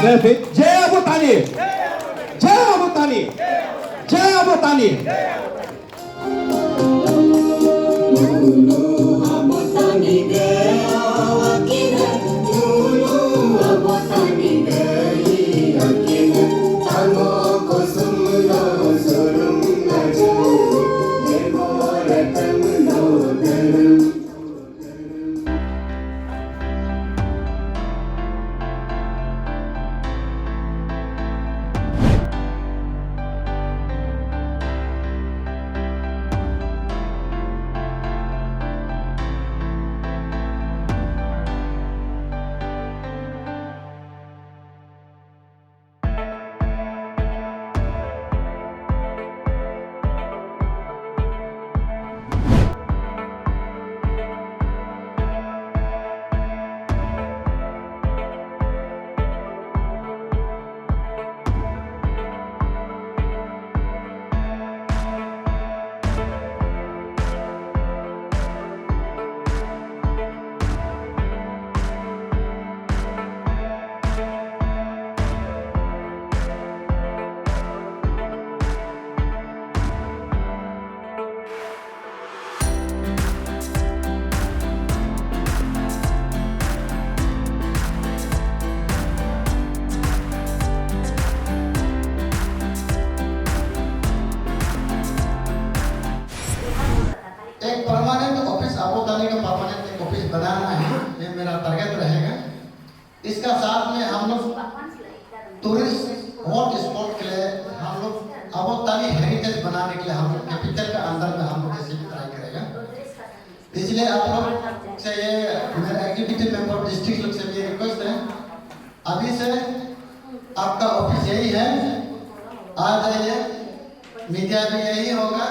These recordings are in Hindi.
Let's say, Jai Abu Talib! Jai Abu Talib! Jai Abu Talib! एक परमानेंट ऑफिस अबू धाबी का परमानेंट एक ऑफिस बनाना है, ये मेरा टारगेट रहेगा। इसका साथ में हम लोग टूरिस्ट हॉट स्पॉट के लिए हम लोग अबू धाबी हेरिटेज बनाने के लिए हम लोग कैपिटल के अंदर में हम लोग ऐसे ट्राई करेगा। इसलिए आप लोग से ये मेरा एग्जीक्यूटिव मेंबर डिस्ट्रिक्ट लोग से ये रिक्वेस्ट है, अभी से आपका ऑफिस यही है, आ जाइए, मीडिया भी यही होगा,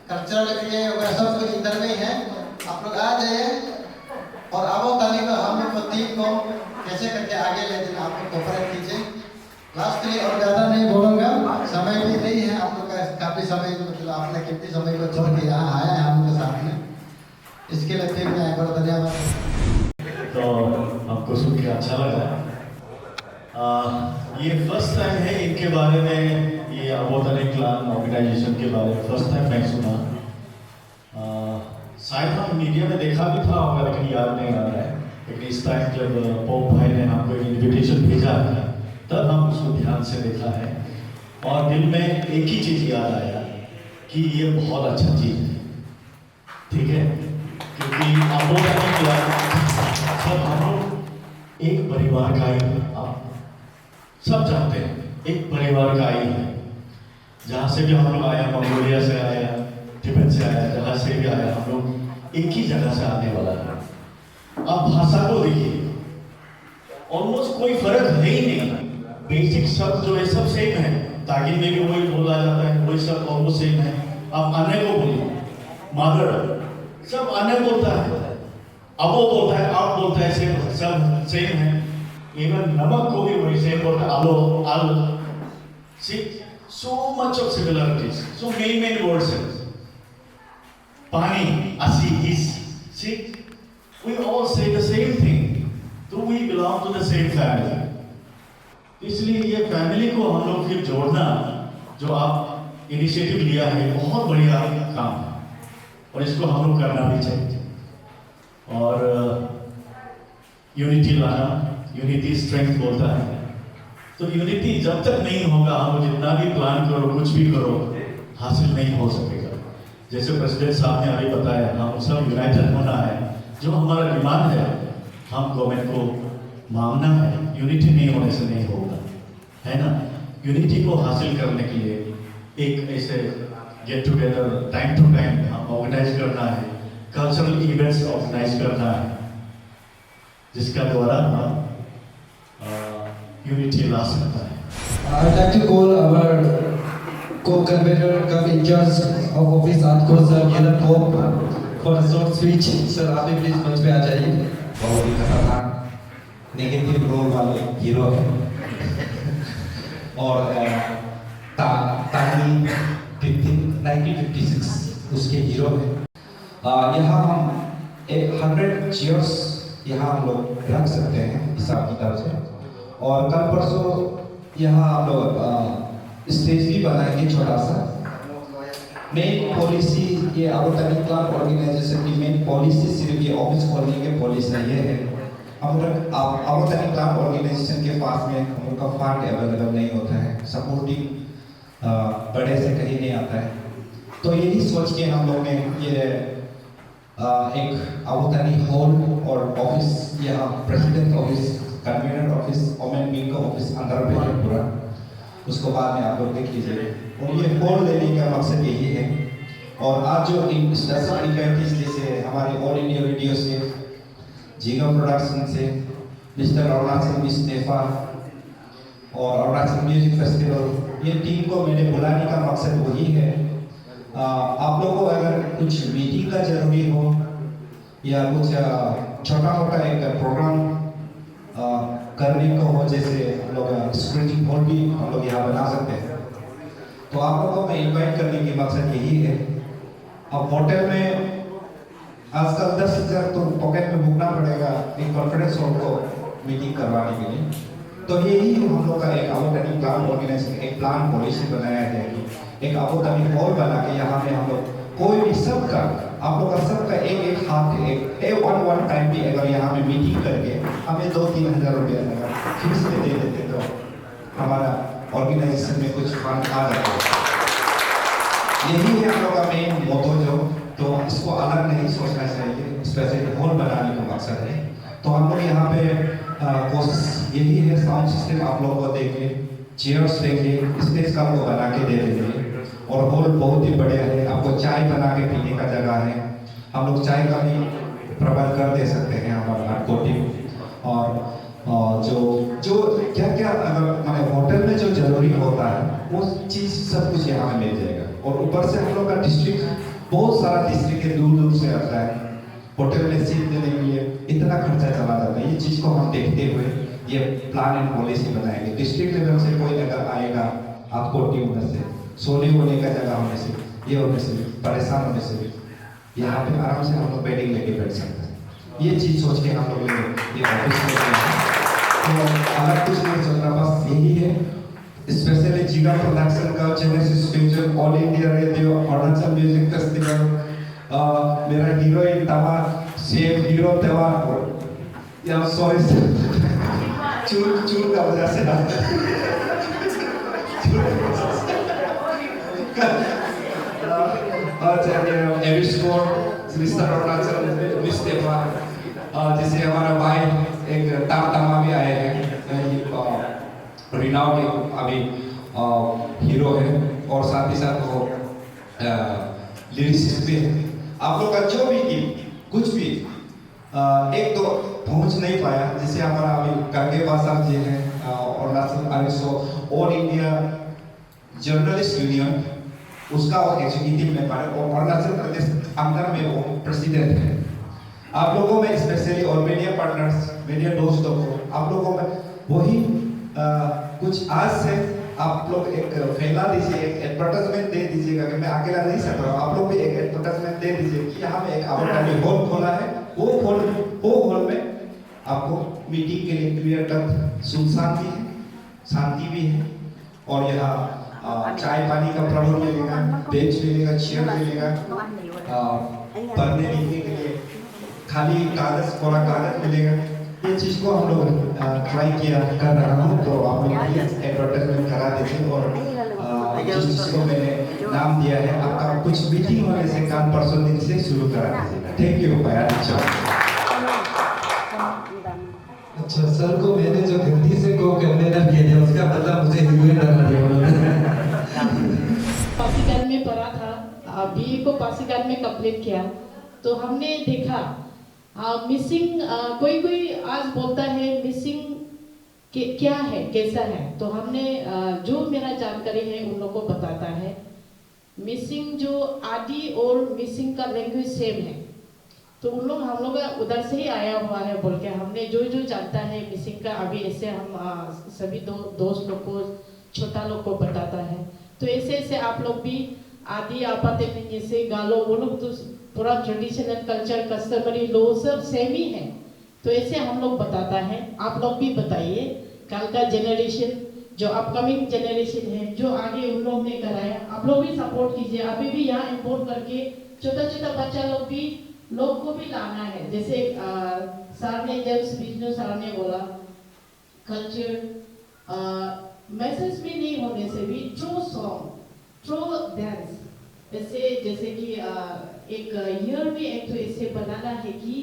कल्चरल भी यही होगा, सब कुछ इधर में ही है, आप लोग आ जाइए और अबू धाबी को हम लोग टीम को कैसे करके आगे ले जाना आप लोग कोऑपरेट कीजिए। लास्टली और ज़्यादा नहीं बोलूँगा, समय भी नहीं है आप लोग का, काफ़ी समय मतलब आपने कितने समय को छोड़ के यहाँ आया है हम लोग के सामने, इसके लिए फिर मैं एक बार धन्यवाद। तो आपको सुन के अच्छा लगा। ये फर्स्ट टाइम है इनके बारे में, ये अबू धाबी क्लान ऑर्गेनाइजेशन के बारे में फर्स्ट टाइम मैं सुना। शायद हम मीडिया में देखा भी था होगा लेकिन याद नहीं आ रहा है, लेकिन इस टाइम जब पोप भाई ने हमको इन्विटेशन भेजा है तब हम उसको ध्यान से देखा है और दिल में एक ही चीज़ याद आया कि ये बहुत अच्छा चीज़ है, ठीक है, क्योंकि अबू धाबी क्लान सब हम लोग एक परिवार का ही, आप सब जानते हैं एक परिवार का ही है। जहाँ से भी हम लोग आया, मंगोलिया से आया, तिब्बत से आया, जहाँ से भी आया, हम लोग एक ही जगह से आने वाला है। अब भाषा को देखिए, ऑलमोस्ट कोई फर्क है ही नहीं, बेसिक शब्द जो है सब सेम है, तागिन में भी वही बोला जाता है, वही सब ऑलमोस्ट सेम है। आप आने को बोलिए, मदर सब आने बोलता है, अबो बोलता है, आप बोलता है, सब सेम है। इवन नमक को भी वही सेम बोलता है, आलो, आल, सी so much of similarities, so many words. Pani, asi, is, see, we all say the same thing, so we belong to the same family. इसलिए ये फैमिली को हम लोग फिर जोड़ना, जो आप इनिशिएटिव लिया है, बहुत बढ़िया काम है और इसको हम लोग करना भी चाहिए। और यूनिटी लाना, यूनिटी स्ट्रेंथ बोलता है, तो यूनिटी जब तक नहीं होगा, हम जितना भी प्लान करो, कुछ भी करो, हासिल नहीं हो सकेगा। जैसे प्रेसिडेंट साहब ने अभी बताया, हम सब यूनाइटेड होना है, जो हमारा डिमांड है हम गवर्नमेंट को मांगना है, यूनिटी नहीं होने से नहीं होगा, है ना। यूनिटी को हासिल करने के लिए एक ऐसे get together time to time हम ऑर्गेनाइज करना है, कल्चरल इवेंट्स ऑर्गेनाइज करना है, जिसका द्वारा हम यूनिटी ला सकता है। I'd like to call our co-convener, co-in-charge of office Adko sir, Yelan Pope, for a short speech. Sir, आप भी प्लीज मंच पे आ जाइए। बहुत ही खतरनाक नेगेटिव रोल वाले हीरो है और तानी 1956 उसके हीरो है। यहाँ हम 100 चेयर्स यहाँ हम लोग रख सकते हैं हिसाब किताब से, और कल परसों यहाँ हम लोग स्टेज भी बनाएंगे छोटा सा। मेन पॉलिसी ये अबू तनी क्लब ऑर्गेनाइजेशन की मेन पॉलिसी सिर्फ ये ऑफिस खोलने की पॉलिसी ये है। हम लोग अबू तनी क्लब ऑर्गेनाइजेशन के पास में हम लोग का फंड अवेलेबल नहीं होता है, सपोर्टिंग बड़े से कहीं नहीं आता है। तो यही सोच के हम लोग ने ये एक अबू तनी हॉल और ऑफिस यहाँ president office, convener office, women wing का ऑफिस अंदर में है पूरा, उसको बाद में आप लोग देख लीजिए। और ये हॉल लेने का मकसद यही है। और आज जो इवेंट जैसे हमारे ऑल इंडिया रेडियो से, जिगा प्रोडक्शन से, मिस्टर अरुणाचल इस्तेफा और अरुणाचल म्यूजिक फेस्टिवल, ये टीम को मैंने बुलाने का मकसद वही है। आप लोगों को अगर कुछ मीटिंग का जरूरी हो या कुछ छोटा मोटा एक प्रोग्राम करने को हो, जैसे हम लोग स्क्रीनिंग हॉल भी हम लोग यहाँ बना सकते हैं, तो आप लोगों को मैं इन्वाइट करने की मकसद यही है। अब होटल में आजकल 10,000 तो पॉकेट में भुगतना पड़ेगा एक कॉन्फ्रेंस हॉल को मीटिंग करवाने के लिए। तो यही हम लोग का एक अबू तनी प्लान ऑर्गेनाइजेशन एक प्लान पॉलिसी बनाया है कि एक अबू तनी हॉल बना के यहाँ पे हम लोग कोई भी सबका, आप लोग का सबका एक हाथ एक वन टाइम भी अगर यहाँ पे मीटिंग करके हमें 2-3 हज़ार रुपया अगर फीस में दे देते तो हमारा ऑर्गेनाइजेशन में कुछ फंड आ जाता है। यही है हम लोग का मेन मोटो जो, तो इसको अलग नहीं सोचना चाहिए, स्पेशल हॉल बनाने का मकसद है। तो हम लोग यहाँ पे कोशिश यही है, साउंड सिस्टम आप लोगों को देंगे, चेयर्स देंगे, स्टेज का वो बना के दे देंगे। और हॉल बहुत ही बढ़िया है, आपको चाय बना के पीने का जगह है, हम लोग चाय का भी प्रबंध कर दे सकते हैं हमारा टीम। और जो क्या क्या अगर मैंने होटल में जो जरूरी होता है वो चीज़ सब कुछ यहाँ में मिल जाएगा। और ऊपर से हम लोग का डिस्ट्रिक्ट बहुत सारा डिस्ट्रिक्ट है, दूर दूर से आता है, होटल में सीट देने के लिए इतना खर्चा चला जाता है। ये चीज़ को हम देखते हुए ये प्लान एंड पॉलिसी बनाएंगे। डिस्ट्रिक्ट लेवल से कोई अगर आएगा आपको टीम में से सोने वोने का जगह होने से, ये होने से, परेशान होने से, यहाँ पे आराम से हम लोग बेडिंग लेके बैठ सकते हैं। ये चीज़ सोच के हम लोग ये ऑफिस में, तो अलग कुछ नहीं सोचना, बस यही है। स्पेशली जिगा प्रोडक्शन का genesis fusion all India radio Arunachal music festival, मेरा हीरोइन तवा सेम हीरो तवा या सॉरी चूर का वजह से ना एवी स्पोर्ट मिस्टर अरुणाचल इस्तेफा, जिसे हमारा भाई एक तामा भी आए हैं, रिनाउड अभी हीरो है और साथ ही साथ वो लिरिसिस्ट भी है। आप लोग का जो भी कुछ भी एक तो पहुंच नहीं पाया, जैसे हमारा अभी गंगे बासार जी हैं Arunachal RSO all India journalist union, उसका वो एग्जीक्यूटिव मेंबर और अरुणाचल प्रदेश अंदर में वो प्रेसिडेंट है। आप लोगों में स्पेशली और मीडिया पार्टनर्स, मीडिया दोस्तों को आप लोगों में वही कुछ आज से आप लोग एक फैला दीजिए, एक एडवर्टाइजमेंट दे दीजिएगा कि मैं अकेला नहीं सक रहा हूँ, आप लोग भी एक एडवर्टाइजमेंट दे दीजिए कि यहाँ में एक अबू तनी हॉल खोला है, वो हॉल में आपको मीटिंग के लिए क्लियर कट सुनसान भी है, शांति भी है, और यहाँ चाय पानी का प्रबंध मिलेगा, बेंच मिलेगा, चेयर मिलेगा, पढ़ने लिखने के लिए खाली कागज कोरा कागज मिलेगा। ये चीज़ को हम लोग ट्राई किया कर रहा हूँ, तो आप लोग प्लीज एडवर्टाइजमेंट करा दीजिए। और जिस जिसको मैंने नाम दिया है, आपका कुछ मीटिंग होने से कल परसों दिन से शुरू करा दीजिएगा। थैंक यू भैया। अच्छा सर को मैंने जो गलती से को कन्वेनर किया था उसका मतलब मुझे हीरोइन बना दिया उन्होंने। पासीघाट में पढ़ा था, बीए को पासीघाट में कंप्लीट किया, तो हमने देखा मिसिंग कोई आज बोलता है मिसिंग क्या है कैसा है, तो हमने जो मेरा जानकारी है उन लोगों को बताता है। मिसिंग जो आदि और मिसिंग का लैंग्वेज सेम है, तो उन लोग हम लोग उधर से ही आया हुआ है बोल के हमने जो जानता है मिसिंग का, अभी ऐसे हम सभी दोस्त लोग को छोटा लोग को बताता है। तो ऐसे आप लोग भी आदि आपाते में जैसे गालो, वो लोग तो पूरा ट्रेडिशनल कल्चर कस्टमरी लो सब सेम ही है, तो ऐसे हम लोग बताता है, आप लोग भी बताइए कल का जनरेशन, जो अपकमिंग जनरेशन है, जो आगे उन लोग ने कराया, आप लोग भी सपोर्ट कीजिए। अभी भी यहाँ इम्पोर्ट करके छोटा छोटा बच्चा लोग को भी लाना है। जैसे सर ने, जेम्स विष्णु सर ने बोला, कल्चर मैसेज में नहीं होने से भी थ्रो सॉन्ग, थ्रो डांस, जैसे कि एक ईयर में एक तो ऐसे बनाना है कि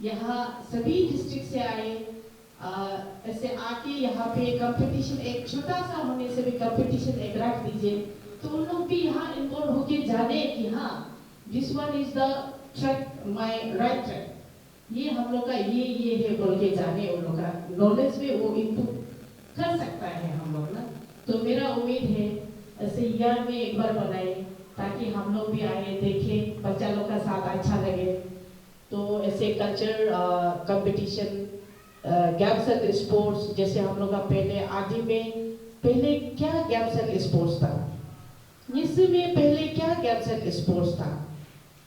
यहाँ सभी डिस्ट्रिक्ट से आए, ऐसे आके यहाँ पे कंपटीशन, एक छोटा सा होने से भी कंपटीशन एक रख दीजिए, तो उन लोग भी यहाँ इन्वॉल्व होके जाने कि हाँ this one is the track, my right track, ये हम लोग का ये है बोल के जाने, उन लोग का नॉलेज में वो इनपुट कर सकता है हम लोग ना। तो मेरा उम्मीद है ऐसे ईयर में एक बार बनाए, ताकि हम लोग भी आए देखें, बच्चा लोग का साथ अच्छा लगे। तो ऐसे culture competition, games and sports, जैसे हम लोग का पहले आदि में पहले क्या गेम्स एंड स्पोर्ट्स था, मिसिंग में पहले क्या गेम्स एंड स्पोर्ट्स था,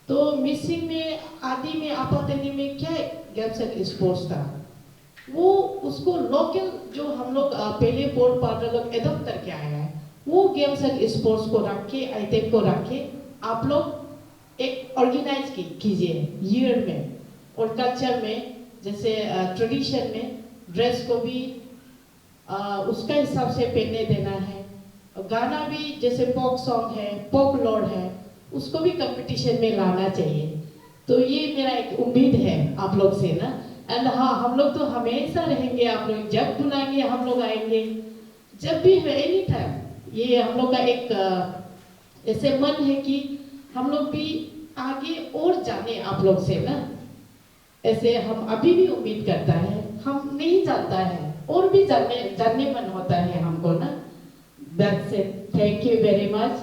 तो मिसिंग में आदि में आपातनी में क्या गेम्स एंड स्पोर्ट्स था, वो उसको लोकल जो हम लोग पहले बोर्ड पार्टनर लोग एडॉप्ट करके आए हैं, वो गेम्स एंड स्पोर्ट्स को रख के, आइटम को रख के आप लोग एक ऑर्गेनाइज कीजिए ईयर में। और कल्चर में जैसे ट्रेडिशन में ड्रेस को भी उसका हिसाब से पहनने देना है, गाना भी जैसे फोक सॉन्ग है, फोक लॉर है, उसको भी कंपटीशन में लाना चाहिए। तो ये मेरा एक उम्मीद है आप लोग से ना। एंड हाँ, हम लोग तो हमेशा रहेंगे, आप लोग जब बुलाएंगे हम लोग आएंगे, जब भी है, एनी टाइम। ये हम लोग का एक ऐसे मन है कि हम लोग भी आगे और जाने आप लोग से ना, ऐसे हम अभी भी उम्मीद करता है, हम नहीं जानता है और भी जानने मन होता है हमको ना। That's it. Thank you very much.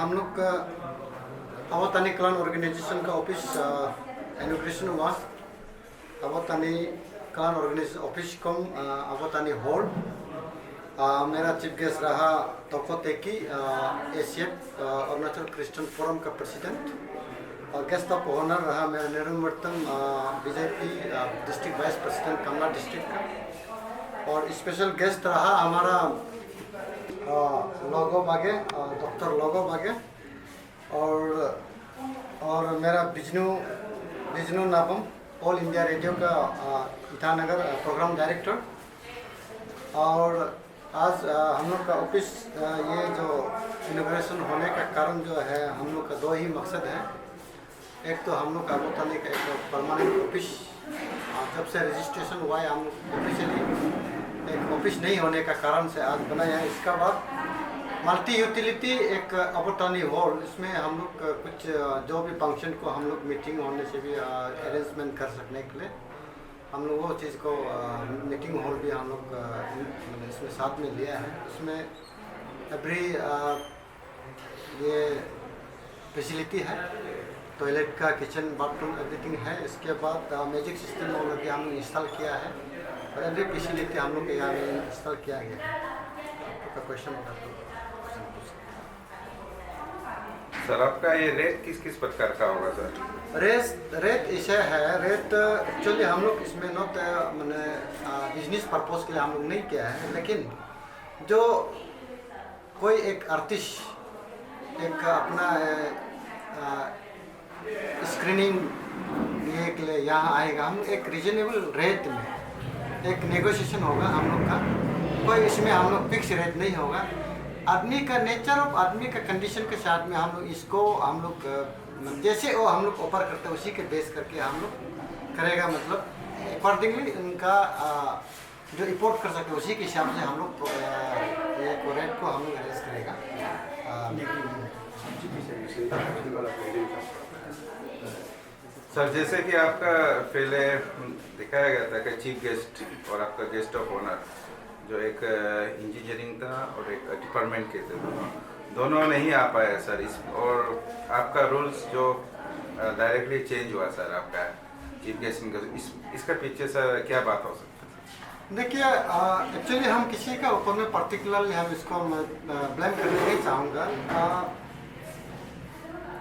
हम लोग का अवतानी क्लान ऑर्गेनाइजेशन का ऑफिस इनॉग्रेशन हुआ। Avatani clan organisation office cum Avatani hall. मेरा चीफ गेस्ट रहा Toko Teki, Asian Arunachal Christian forum का प्रेसिडेंट, और गेस्ट ऑफ ऑनर रहा मेरा नेरुमर्तम BJP district vice president Kamle district का, और स्पेशल गेस्ट रहा हमारा लोगो बागे, डॉक्टर लोगो बागे, और मेरा बिजनू नाबम ऑल इंडिया रेडियो का ईटानगर प्रोग्राम डायरेक्टर। और आज हम लोग का ऑफिस ये जो इनॉग्रेशन होने का कारण जो है, हम लोग का दो ही मकसद है। एक तो हम लोग का अवतानी का एक परमानेंट ऑफिस जब से रजिस्ट्रेशन हुआ है, हम लोग ऑफिशियली एक ऑफिस नहीं होने का कारण से आज बनाया है। इसका बाद मल्टी यूटिलिटी एक अवतानी हॉल, इसमें हम लोग कुछ जो भी फंक्शन को हम लोग मीटिंग होने से भी अरेंजमेंट कर सकने के लिए हम लोग वो चीज़ को मीटिंग हॉल भी हम लोग इसमें साथ में लिया है। इसमें एवरी ये फैसिलिटी है, टॉयलेट का, किचन, बाथरूम, एवरीथिंग है। इसके बाद मैजिक सिस्टम ऑलरेडी हम लोग इंस्टॉल किया है, और एवरी फैसिलिटी हम लोग के यहाँ में इंस्टॉल किया गया है। आपका क्वेश्चन बता दो। सर आपका ये रेट किस किस प्रकार का होगा सर? रेट ऐसा है, रेट एक्चुअली हम लोग इसमें नॉट मैंने बिजनेस पर्पस के लिए हम लोग नहीं किया है, लेकिन जो कोई एक आर्टिस्ट एक अपना स्क्रीनिंग ये के लिए यहाँ आएगा, हम एक रीजनेबल रेट में एक नेगोशिएशन होगा हम लोग का। कोई इसमें हम लोग फिक्स रेट नहीं होगा। आदमी का नेचर और आदमी का कंडीशन के साथ में हम लोग इसको हम लोग जैसे वो हम लोग ऑफर करते हैं उसी के बेस करके हम लोग करेगा, मतलब अकॉर्डिंगली उनका जो रिपोर्ट कर सकते हैं उसी के हिसाब से हम लोग ये रेट को हम लोग अरेंज करेगा। सर जैसे कि आपका पहले दिखाया गया था कि चीफ गेस्ट और आपका गेस्ट ऑफ ऑनर जो एक इंजीनियरिंग था और एक डिपार्टमेंट के थे, दोनों नहीं आ पाए सर। इस और आपका रूल्स जो डायरेक्टली चेंज हुआ सर आपका चीफ गेस्ट का, इसका पीछे सर क्या बात हो सकती है? देखिए एक्चुअली हम किसी का ऊपर में पर्टिकुलरली हम इसको ब्लेम करना नहीं चाहूँगा।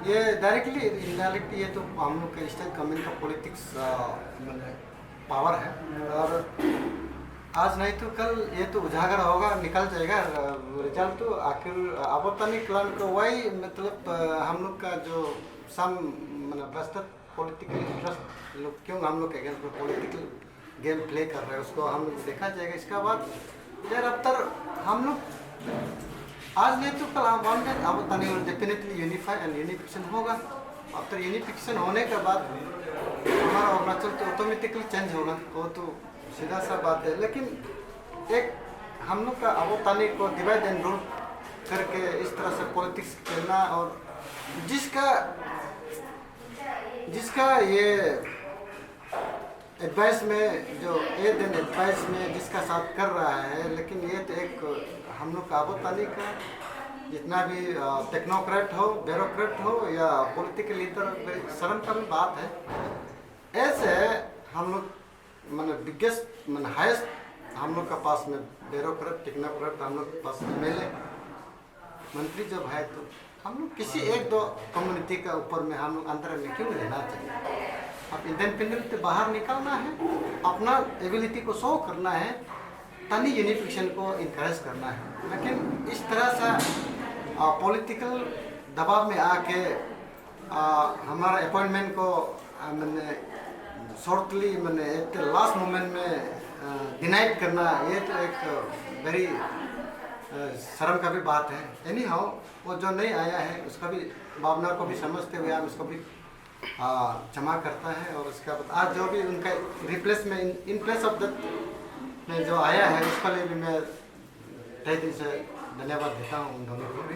ये डायरेक्टली इनडायरेक्टली ये तो हम लोग का स्टेट गवर्नमेंट का पॉलिटिक्स पावर है, और आज नहीं तो कल ये तो उजागर होगा, निकल जाएगा रिजल्ट। तो आखिर अवतानी क्लान को वही मतलब हम लोग का जो सम मतलब भ्रष्ट पॉलिटिकल इंटरेस्ट लोग क्यों हम लोग अगेंस्ट में पॉलिटिकल गेम प्ले कर रहे हैं उसको हम लोग देखा जाएगा। इसका बाद यार अब तक हम लोग आज नहीं तो कल अवतानी डेफिनेटली यूनिफाई एंड यूनिफिकेशन होगा। अब तक यूनिफिकेशन होने के बाद हमारा अरुणाचल तो ऑटोमेटिकली चेंज होगा, वो तो सीधा सा बात है। लेकिन एक हम लोग का अवतानी को डिवाइड एंड रूल करके इस तरह से पॉलिटिक्स खेलना, और जिसका ये एडवाइस में जो एड एंड एडवाइस में जिसका साथ कर रहा है, लेकिन ये तो एक हम लोग का अवतानी का जितना भी टेक्नोक्रेट हो, ब्यूरोक्रेट हो या पॉलिटिकल लीडर, शर्म का भी बात है। ऐसे हम लोग मतलब बिगेस्ट मतलब हाईएस्ट हम लोग का पास में ब्यूरोक्रेट टेक्नोक्रेट हम लोग के पास एमएलए मंत्री जब है, तो हम लोग किसी एक दो कम्युनिटी का ऊपर में हम लोग अंदर में क्यों रहना चाहिए। अब इंडिपेंडेंट बाहर निकलना है, अपना एबिलिटी को शो करना है, तनी यूनिफिकेशन को इनकरेज करना है। लेकिन इस तरह से पॉलिटिकल दबाव में आके हमारा अपॉइंटमेंट को मैंने शॉर्टली मैंने एक लास्ट मोमेंट में डिनाइड करना, ये तो एक वेरी शर्म का भी बात है। एनी हाउ वो जो नहीं आया है उसका भी भावना को भी समझते हुए हम उसको भी क्षमा करता है। और उसके बाद आज जो भी उनका रिप्लेस में इन प्लेस ऑफ दैट में जो आया है उसके लिए भी मैं तहे दिल से धन्यवाद देता हूँ उन दोनों को भी।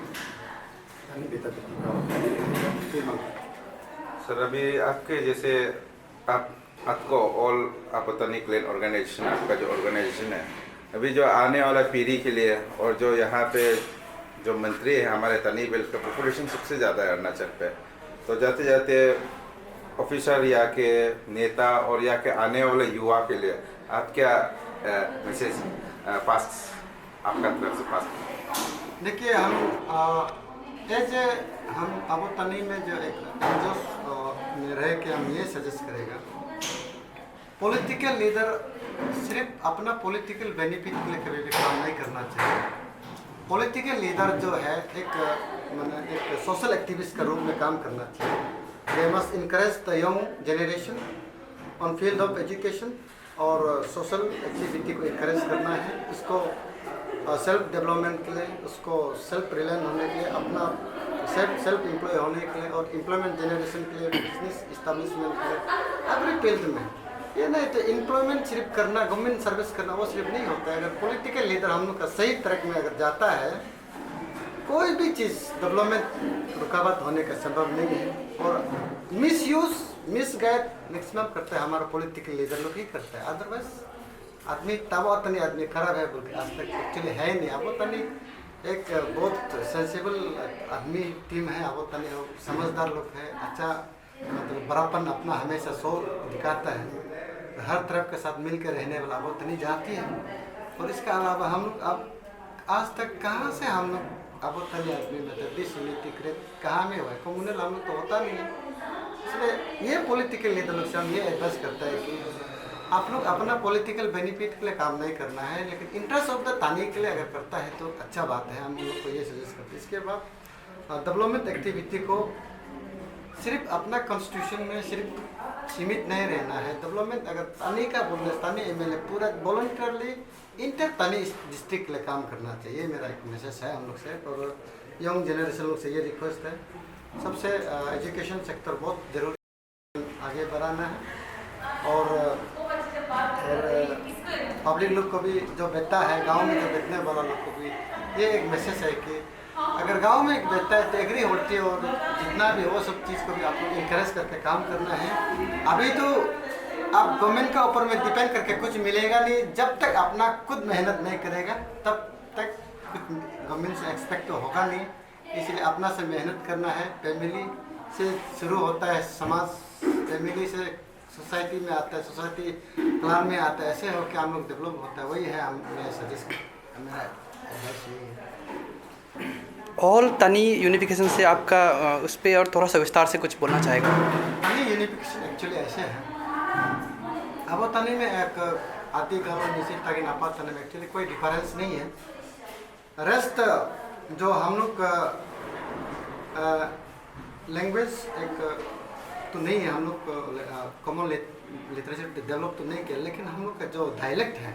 सर अभी आपके जैसे आपको ऑल अवतानी क्लान ऑर्गेनाइजेशन, आपका जो ऑर्गेनाइजेशन है, अभी जो आने वाला पीढ़ी के लिए और जो यहाँ पे जो मंत्री है हमारे तनी बेल्ट का पॉपुलेशन सबसे ज़्यादा है अरुणाचल पे। तो जाते जाते ऑफिसर या के नेता और या के आने वाले युवा के लिए आप क्या मैसेज पास आपका तरफ से पास? देखिए हम अबू तनी में जो एक में रह के हम ये सजेस्ट करेगा, पॉलिटिकल लीडर सिर्फ अपना पॉलिटिकल बेनिफिट के लिए कभी भी काम नहीं करना चाहिए। पॉलिटिकल लीडर जो है एक सोशल एक्टिविस्ट का रूप में काम करना चाहिए। They must encourage the young generation on field of education और सोशल एक्टिविटी को इनकरेज करना है। उसको सेल्फ डेवलपमेंट के लिए, उसको सेल्फ रिलायंट होने के लिए, अपना सेल्फ एम्प्लॉय होने के लिए और एम्प्लॉयमेंट जनरेशन के लिए, बिजनेस इस्टेब्लिशमेंट के लिए, एवरी फील्ड में। ये नहीं तो एम्प्लॉयमेंट सिर्फ करना, गवर्नमेंट सर्विस करना वो सिर्फ नहीं होता है। अगर पॉलिटिकल लीडर हम लोग का सही ट्रैक में अगर जाता है, कोई भी चीज़ डेवलपमेंट रुकावट होने का संभव नहीं है। और मिसगाइड मैक्सिमम करता है हमारा पॉलिटिकल लीडर लोग ही करता है। अदरवाइज आदमी तब तनी आदमी खराब है बोल के आज तक एक्चुअली है नहीं। अब तनी एक बहुत सेंसिबल आदमी टीम है। अब तनी समझदार लोग है, अच्छा मतलब बड़ापन अपना हमेशा दिखाता है, हर तरफ के साथ मिलकर रहने वाला वो तनी जाती है। और इसके अलावा हम लोग अब आज तक कहाँ से हम लोग अब तनी आदमी मतलब डिसयूनिटीकृत कहाँ में हुआ है, कम्युनल हम लोग तो होता नहीं है। इसलिए ये पॉलिटिकल लीडर लोग से हम ये एडवाइस करता है कि आप लोग अपना पॉलिटिकल बेनिफिट के लिए काम नहीं करना है, लेकिन इंटरेस्ट ऑफ द तानी के लिए अगर करता है तो अच्छा बात है। हम लोग को ये सजेस्ट करते हैं। इसके बाद डेवलपमेंट एक्टिविटी को सिर्फ अपना कॉन्स्टिट्यूशन में सिर्फ सीमित नहीं रहना है। डेवलपमेंट अगर तानी का बोलना, तानी एमएलए पूरा वॉलंटियरली इंटर तानी डिस्ट्रिक्ट के लिए काम करना चाहिए। ये मेरा एक मैसेज है हम लोग से। और यंग जनरेशन लोग से ये रिक्वेस्ट है, सबसे एजुकेशन सेक्टर बहुत ज़रूरी आगे बढ़ाना है। और पब्लिक लोग को भी जो बेटा है गांव में जो बैठने वाला लोग को भी ये एक मैसेज है कि अगर गांव में एक बेटा है तो एग्री होती है और जितना भी वो सब चीज़ को भी आप लोग इंकरेज करके काम करना है। अभी तो आप गवर्नमेंट का ऊपर में डिपेंड करके कुछ मिलेगा नहीं। जब तक अपना खुद मेहनत नहीं करेगा तब तक कुछ गवर्नमेंट से एक्सपेक्ट तो होगा नहीं। इसलिए अपना से मेहनत करना है। फैमिली से शुरू होता है, समाज फैमिली से सोसाइटी में आता है, सोसाइटी प्लान में आता है, ऐसे हो के हम लोग डेवलप होता है। वही है हम मैं सजेस्ट मेरा एडवाइस यही है। ऑल तनी यूनिफिकेशन से आपका उस पर और थोड़ा सा विस्तार से कुछ बोलना चाहेगा? तनी यूनिफिकेशन एक्चुअली ऐसे है, अब तनी में एक आदि गाँव निश्चित ताकि नापा तनी में एक्चुअली कोई डिफरेंस नहीं है। रेस्ट जो हम लोग का लैंग्वेज एक तो नहीं है, हम लोग कॉमन लिटरेचर डेवलप तो नहीं किया, लेकिन हम लोग का जो डायलेक्ट है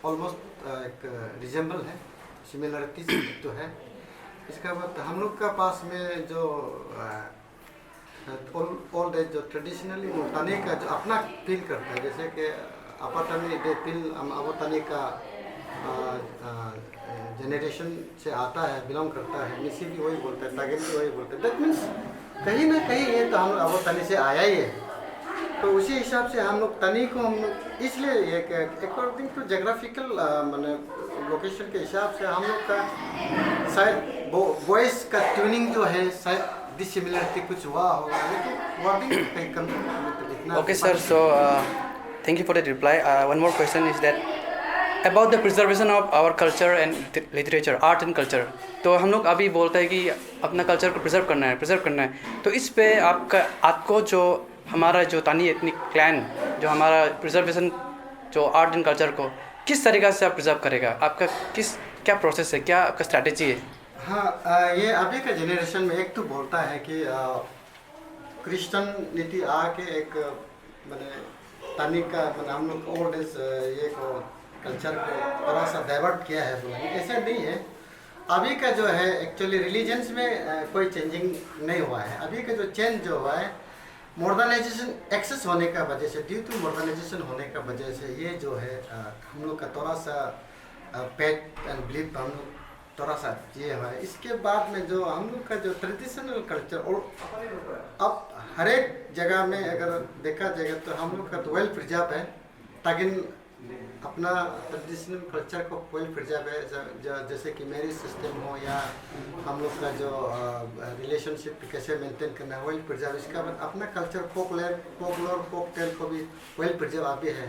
ऑलमोस्ट एक रिजेंबल है, सिमिलरिटीज तो है। इसके बाद हम लोग का पास में जो ओल्ड एज जो ट्रेडिशनली मुल्तानी का जो अपना फील करता है, जैसे कि अपातनी दे फील अबोतनी का जनरेशन से आता है, बिलोंग करता है, मिसी भी वही बोलता है, तागिन भी वही बोलता है। दैट मीन्स कहीं ना कहीं ये तो हम लोग अबोतनी से आया ही है। तो उसी हिसाब से हम लोग तनी को हम लोग इसलिए अकॉर्डिंग टू जोग्राफिकल मैंने लोकेशन के हिसाब से हम लोग का शायद वॉइस का ट्यूनिंग जो है शायद डिसिमिलरिटी कुछ हुआ होगा, लेकिन वर्डिंग कहीं कम। Okay sir, so thank you for the reply. One more question is that about the preservation of our culture and literature, art and culture. तो हम लोग अभी बोलते हैं कि अपना कल्चर को प्रिजर्व करना है। तो इस पे आपको जो हमारा जो तानी एथनिक क्लैन जो हमारा प्रिजर्वेशन जो आर्ट एंड कल्चर को किस तरीक़ा से आप प्रिजर्व करेगा, आपका क्या प्रोसेस है, क्या आपका स्ट्रैटेजी है? हाँ, ये अभी का जनरेशन में एक तो बोलता है कि क्रिश्चियनिटी आके एक मैंने तानी का मैंने हम लोग ओल्ड एज ये को कल्चर को थोड़ा सा डाइवर्ट किया है, बोला ऐसा नहीं है। अभी का जो है एक्चुअली रिलीजन्स में कोई चेंजिंग नहीं हुआ है। अभी का जो चेंज जो हुआ है मॉडर्नाइजेशन एक्सेस होने का वजह से, ड्यू टू मॉडर्नाइजेशन होने का वजह से ये जो है हम लोग का थोड़ा सा पेट एंड बिलीफ हम लोग थोड़ा सा ये हुआ है। इसके बाद में जो हम लोग का जो ट्रेडिशनल कल्चर और अब हर एक जगह में अगर देखा जाएगा तो हम लोग का तो वेल प्रिजर्व है। तागिन अपना ट्रेडिशनल कल्चर को वेल प्रिजर्व है, जैसे कि मैरिज सिस्टम हो या हम लोग का जो रिलेशनशिप कैसे मेंटेन करना है वेल प्रिजर्व। इसका बाद अपना कल्चर फोकलोर फोकटेल को भी वेल प्रिजर्व अभी है।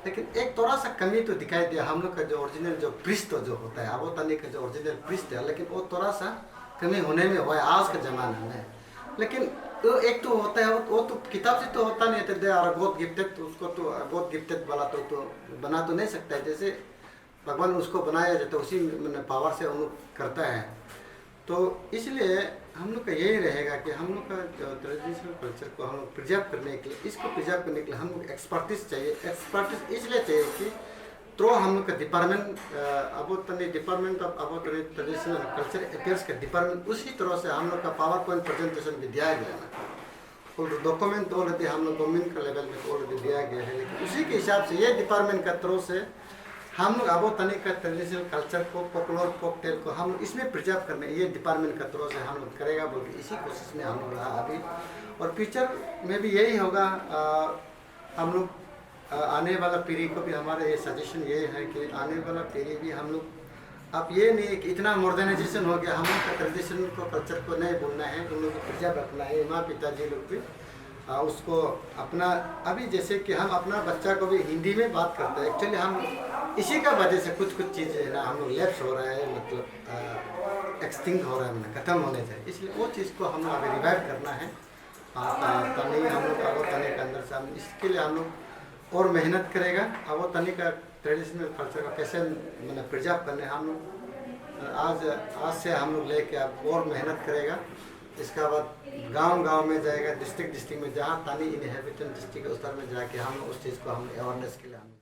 लेकिन एक थोड़ा सा कमी तो दिखाई दिया, हम लोग का जो ओरिजिनल जो पृष्ठ जो होता है आबो तानी का जो ओरिजिनल पृष्ठ है, लेकिन वो थोड़ा सा कमी होने में हुआ है आज के ज़माने में। लेकिन तो एक तो होता है वो तो किताब से तो होता नहीं है, दे आर गॉड गिफ्टेड, तो उसको तो गॉड गिफ्टेड वाला तो बना तो नहीं सकता है। जैसे भगवान उसको बनाया जाता है उसी पावर से हम लोग करता है। तो इसलिए हम लोग का यही रहेगा कि हम लोग का जो ट्रेडिशनल कल्चर को हम लोग प्रिजर्व करने के लिए, इसको प्रिजर्व करने के लिए हम लोग एक्सपर्टिस चाहिए। एक्सपर्टिस इसलिए चाहिए कि थ्रो हम लोग का department department of about traditional culture affairs का डिपार्टमेंट, उसी तरह से हम लोग का पावर पॉइंट प्रेजेंटेशन भी दिया गया है और डॉक्यूमेंट ऑलरेडी हम लोग गवर्नमेंट के लेवल में ऑलरेडी दिया गया है। लेकिन उसी के हिसाब से ये डिपार्टमेंट का थ्रो से हम लोग अबो तनी का ट्रेडिशनल कल्चर को फोकलोर फोकटेल को हम लोग इसमें प्रिजर्व करने ये डिपार्टमेंट का थ्रो से हम लोग करेगा बोल के इसी कोशिश में हम लोग रहा अभी। और फ्यूचर में भी यही होगा। हम लोग आने वाला पीढ़ी को भी हमारा ये सजेशन ये है कि आने वाला पीढ़ी भी हम लोग अब ये नहीं कि इतना मॉडर्नाइजेशन हो गया, हम लोग का ट्रेडिशन को कल्चर को नहीं भूलना है, उन लोगों को प्रिजर्व रखना है। माँ पिताजी लोग भी उसको अपना अभी जैसे कि हम अपना बच्चा को भी हिंदी में बात करते हैं। एक्चुअली हम इसी का वजह से कुछ चीज़ें है ना हम लोग लैप्स हो रहा है, मतलब एक्सटिंक्ट हो रहा है, मतलब ख़त्म होने से। इसलिए वो चीज़ को हम लोग अभी रिवाइव करना है। तनी हम लोग अब तनी के अंदर से हम इसके लिए हम लोग और मेहनत करेगा। अब तनी का ट्रेडिशनल कल्चर का कैसे मतलब प्रिजर्व करने हम लोग आज से हम लोग लेके अब और मेहनत करेगा। इसका बाद गांव में जाएगा, डिस्ट्रिक्ट में, जहाँ तानी इनहेबिटेंट डिस्ट्रिक्ट है उस तरह में जाके हम उस चीज़ को हम अवेयरनेस के लिए हम